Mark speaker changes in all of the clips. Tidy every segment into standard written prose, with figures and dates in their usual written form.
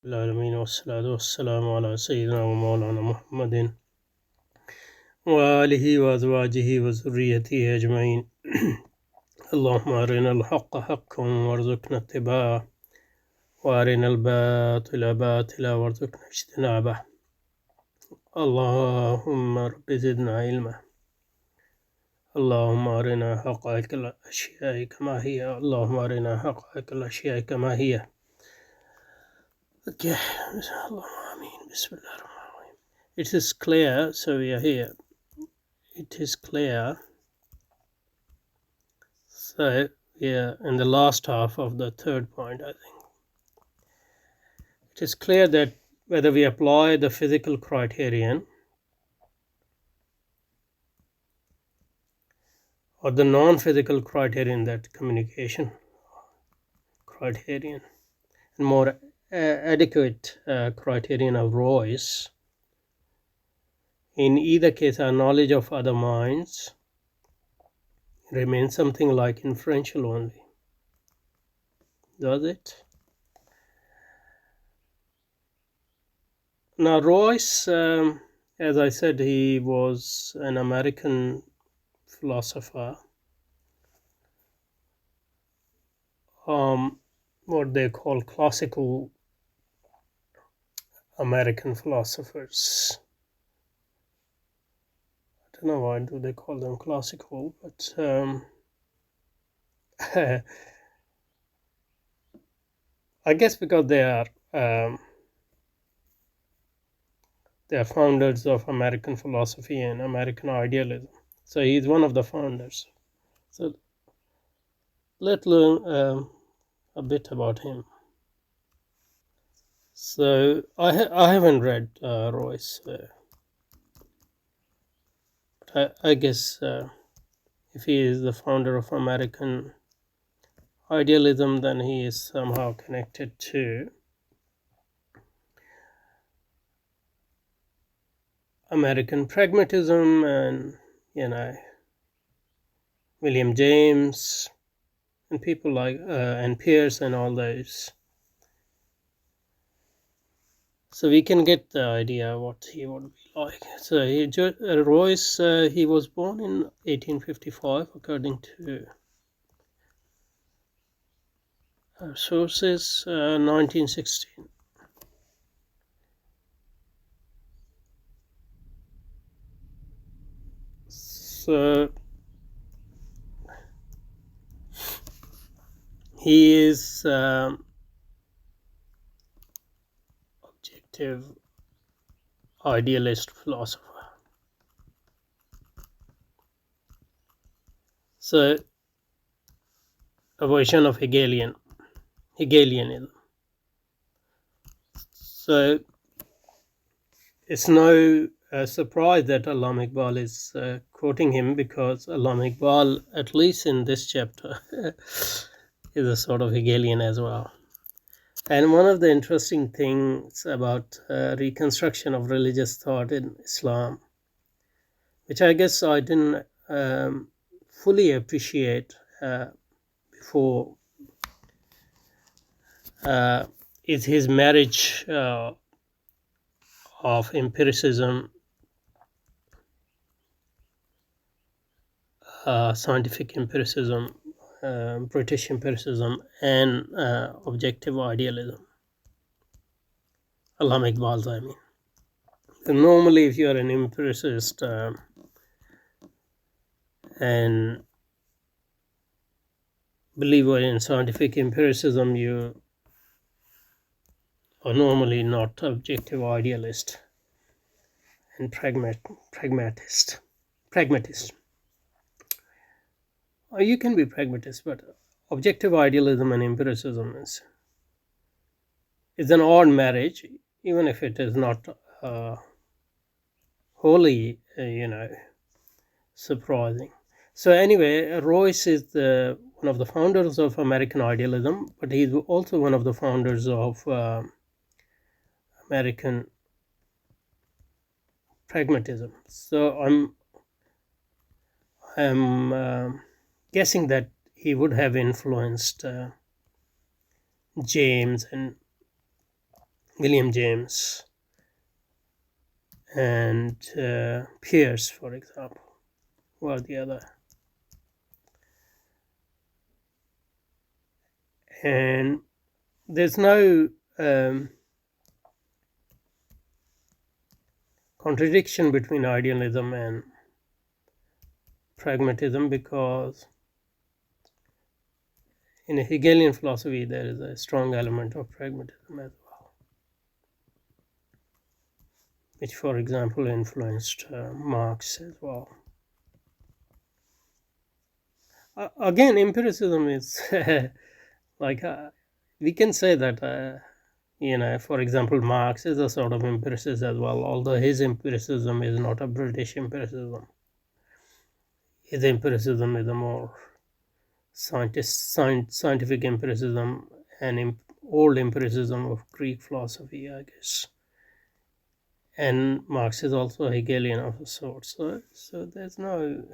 Speaker 1: العالمين والصلاة والسلام على سيدنا ومولانا محمد وآله وأزواجه وذريته أجمعين. اللهم أرنا الحق حقا وارزقنا اتباعه وأرنا الباطل باطلا وارزقنا اجتنابه. اللهم رب زدنا علما. اللهم أرنا حقائق الأشياء كما هي. اللهم أرنا حقائق الأشياء كما هي. Okay. It is clear, so we are here. It is clear. So we are in the last half of the third point, I think. It is clear that whether we apply the physical criterion or the non-physical criterion, that communication criterion, and more adequate criterion of Royce, in either case our knowledge of other minds remains something like inferential only. Does it? Now Royce, as I said, he was an American philosopher, what they call classical American philosophers. I don't know why do they call them classical, but I guess because they are founders of American philosophy and American idealism. So he's one of the founders. So let's learn a bit about him. So I haven't read Royce, but I guess if he is the founder of American idealism, then he is somehow connected to American pragmatism and, William James and people like and Pierce and all those. So we can get the idea what he would be like. So Royce, he was born in 1855 according to our sources, 1916. So he is objective idealist philosopher. So a version of Hegelianism. So it's no surprise that Allama Iqbal is quoting him, because Allama Iqbal, at least in this chapter, is a sort of Hegelian as well. And one of the interesting things about reconstruction of religious thought in Islam, which I guess I didn't fully appreciate before, is his marriage of empiricism, scientific empiricism, British empiricism, and objective idealism. Allama Iqbal's, I mean. So normally, if you are an empiricist and believer in scientific empiricism, you are normally not objective idealist and pragmatist. Or you can be pragmatist, but objective idealism and empiricism is an odd marriage, even if it is not wholly, surprising. So anyway, Royce is one of the founders of American idealism, but he's also one of the founders of American pragmatism. So I'm guessing that he would have influenced James and William James and Peirce, for example, were the other. And there's no contradiction between idealism and pragmatism, because in a Hegelian philosophy there is a strong element of pragmatism as well, which, for example, influenced Marx as well. Again, empiricism is like we can say that for example, Marx is a sort of empiricist as well, although his empiricism is not a British empiricism. His empiricism is a more scientific empiricism and old empiricism of Greek philosophy, I guess. And Marx is also a Hegelian of a sort. So there's no...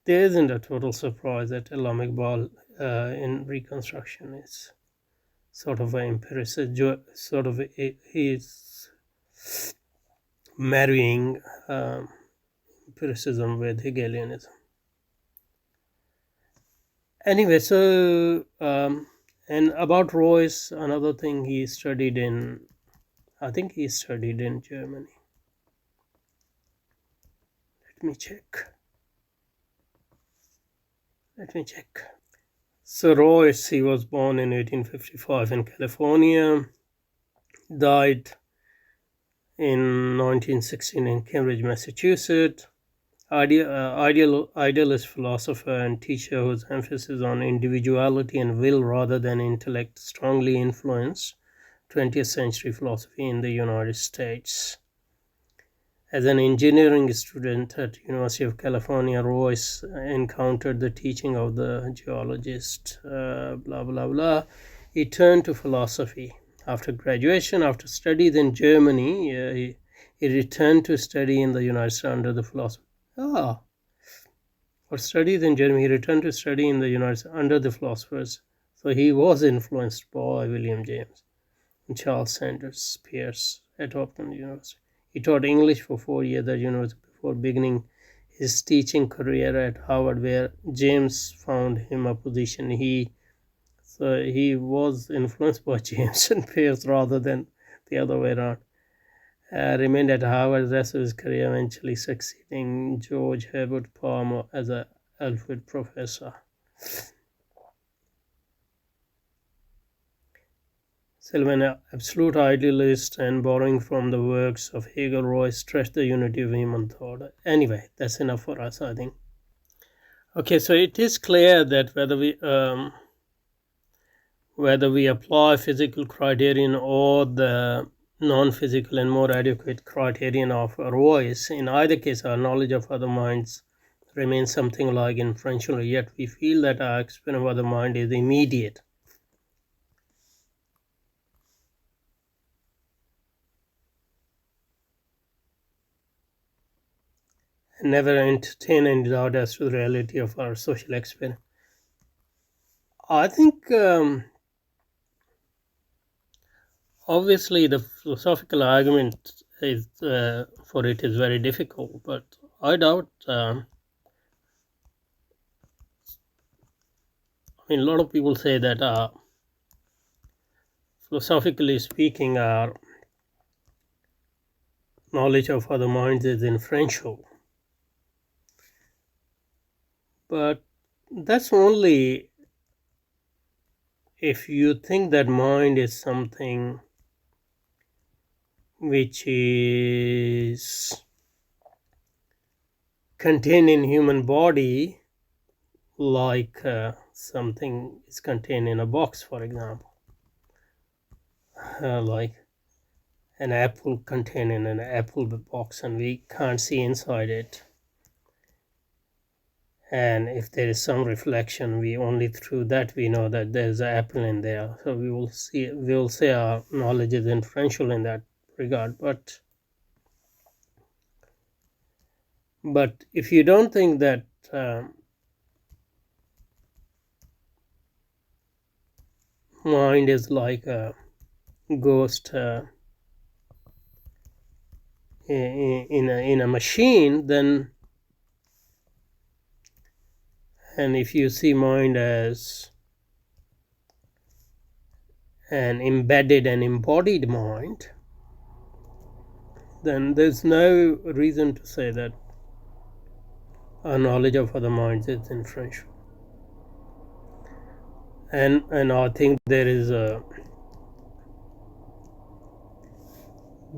Speaker 1: There isn't a total surprise that Allama Iqbal in Reconstruction is sort of an empiricist, sort of he's marrying empiricism with Hegelianism. Anyway, so and about Royce, another thing, he studied in, I think he studied in Germany. Let me check. So Royce, he was born in 1855 in California, died in 1916 in Cambridge, Massachusetts. Idealist philosopher and teacher whose emphasis on individuality and will rather than intellect strongly influenced 20th century philosophy in the United States. As an engineering student at University of California, Royce encountered the teaching of the geologist, blah, blah, blah. He turned to philosophy. After graduation, after studies in Germany, he returned to study in the United States under the philosopher. For studies in Germany, he returned to study in the United States under the philosophers. So he was influenced by William James and Charles Sanders Peirce at Hopkins University. He taught English for 4 years at university before beginning his teaching career at Harvard, where James found him a position. He was influenced by James and Peirce rather than the other way around. Remained at Harvard the rest of his career, eventually succeeding George Herbert Palmer as an Alfred professor. Still, an absolute idealist and borrowing from the works of Hegel, Royce stretched the unity of human thought. Anyway, that's enough for us, I think. Okay, so it is clear that whether we apply physical criterion or the non-physical and more adequate criterion of Royce, in either case our knowledge of other minds remains something like inferential, yet we feel that our experience of other mind is immediate. And never entertain any doubt as to the reality of our social experience. I think obviously the philosophical argument is for it is very difficult, but I doubt. A lot of people say that philosophically speaking, our knowledge of other minds is inferential. But that's only if you think that mind is something which is contained in human body, like something is contained in a box, for example, like an apple contained in an apple box, and we can't see inside it. And if there is some reflection, we only through that we know that there's an apple in there. So we will say our knowledge is inferential in that regard. But if you don't think that mind is like a ghost in a machine, then, and if you see mind as an embedded and embodied mind, then there's no reason to say that our knowledge of other minds is inferential. And I think there is a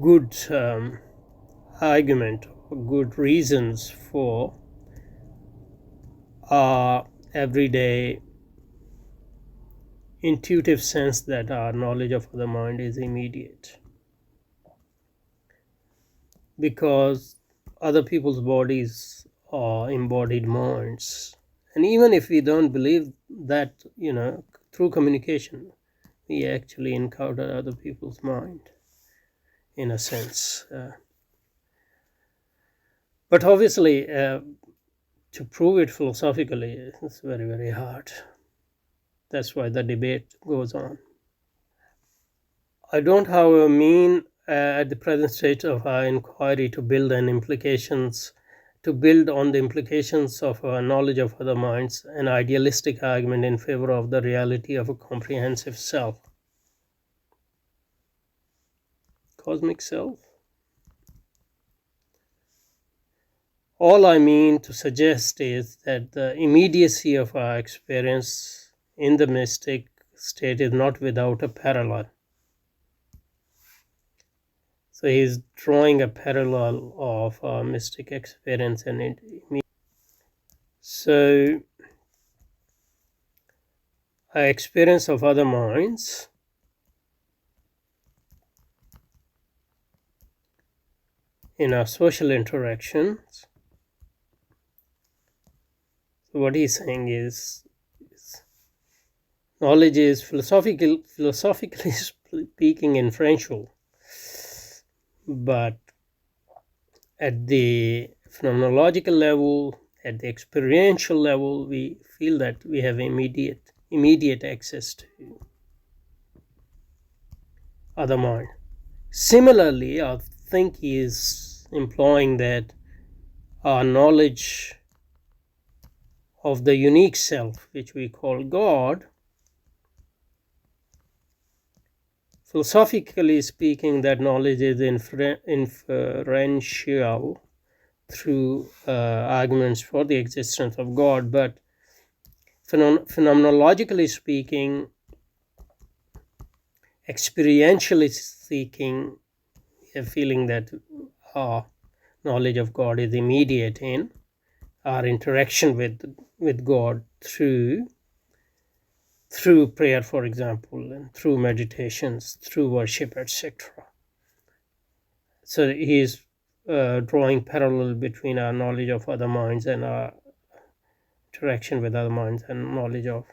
Speaker 1: good argument, good reasons for our everyday intuitive sense that our knowledge of the mind is immediate, because other people's bodies are embodied minds. And even if we don't believe that, through communication we actually encounter other people's mind in a sense. But obviously, to prove it philosophically is very, very hard. That's why the debate goes on. I don't, however, mean at the present stage of our inquiry to build on the implications of our knowledge of other minds, an idealistic argument in favor of the reality of a comprehensive self. Cosmic self? All I mean to suggest is that the immediacy of our experience in the mystic state is not without a parallel. So he's drawing a parallel of our mystic experience and it. So our experience of other minds in our social interactions. So what he's saying is knowledge is philosophically speaking inferential, but at the phenomenological level, at the experiential level, we feel that we have immediate access to other mind. Similarly, I think he is implying that our knowledge of the unique self, which we call God, philosophically speaking, that knowledge is inferential through arguments for the existence of God, but phenomenologically speaking, experientially speaking, we have feeling that our knowledge of God is immediate in our interaction with God through prayer, for example, and through meditations, through worship, etc. So he is drawing parallel between our knowledge of other minds and our interaction with other minds and knowledge of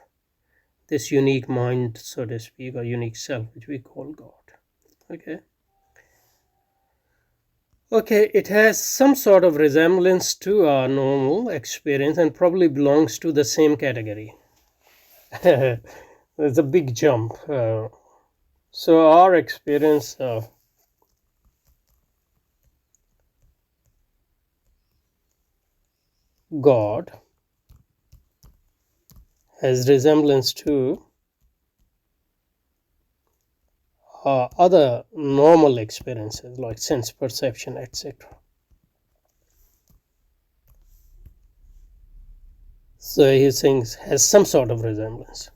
Speaker 1: this unique mind, so to speak, or unique self, which we call God. Okay, it has some sort of resemblance to our normal experience and probably belongs to the same category. There's a big jump. So our experience of God has resemblance to other normal experiences like sense perception, etc. So he's saying has some sort of resemblance.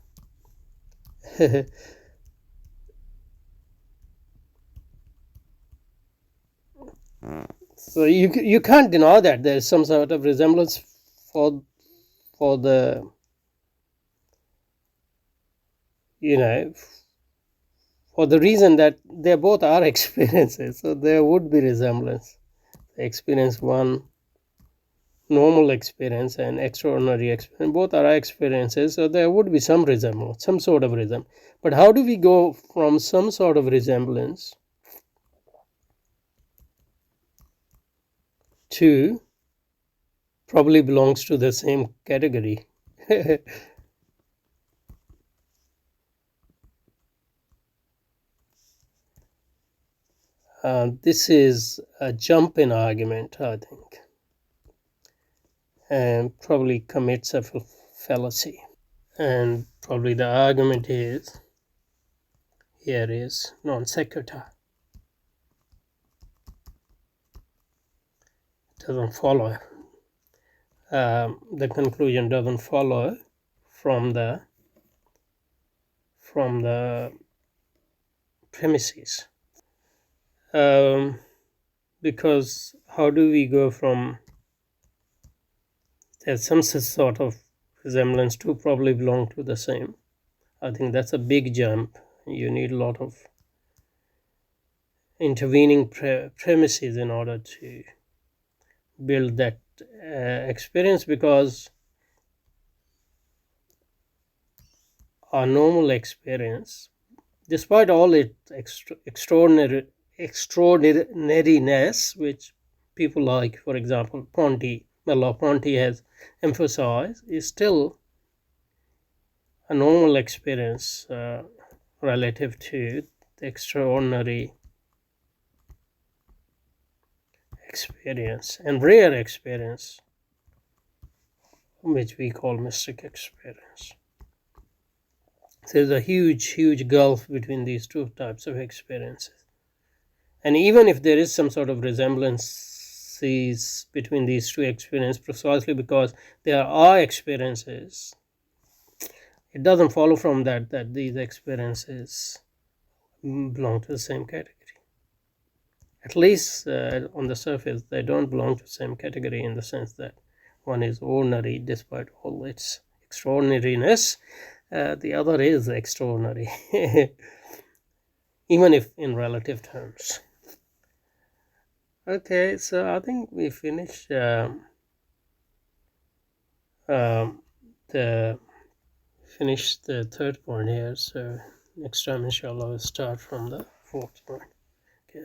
Speaker 1: So you can't deny that there's some sort of resemblance for the for the reason that they both are experiences, so there would be resemblance. Experience one, normal experience, and extraordinary experience, both are experiences, so there would be some resemblance, some sort of resemblance. But how do we go from some sort of resemblance to probably belongs to the same category? This is a jump in argument, I think, and probably commits a fallacy. And probably the argument is here is non sequitur. Doesn't follow. The conclusion doesn't follow from the premises. Because how do we go from there's some sort of resemblance to probably belong to the same. I think that's a big jump. You need a lot of intervening premises in order to build that experience, because our normal experience, despite all its extraordinariness, which people like, for example, Merleau-Ponty has emphasized, is still a normal experience relative to the extraordinary experience and rare experience, which we call mystic experience. There's a huge gulf between these two types of experiences. And even if there is some sort of resemblances between these two experiences, precisely because there are experiences, it doesn't follow from that these experiences belong to the same category. At least on the surface, they don't belong to the same category, in the sense that one is ordinary despite all its extraordinariness. The other is extraordinary, even if in relative terms. Okay, so I think we finished the third point here. So next time, inshallah, we'll start from the fourth point. Okay,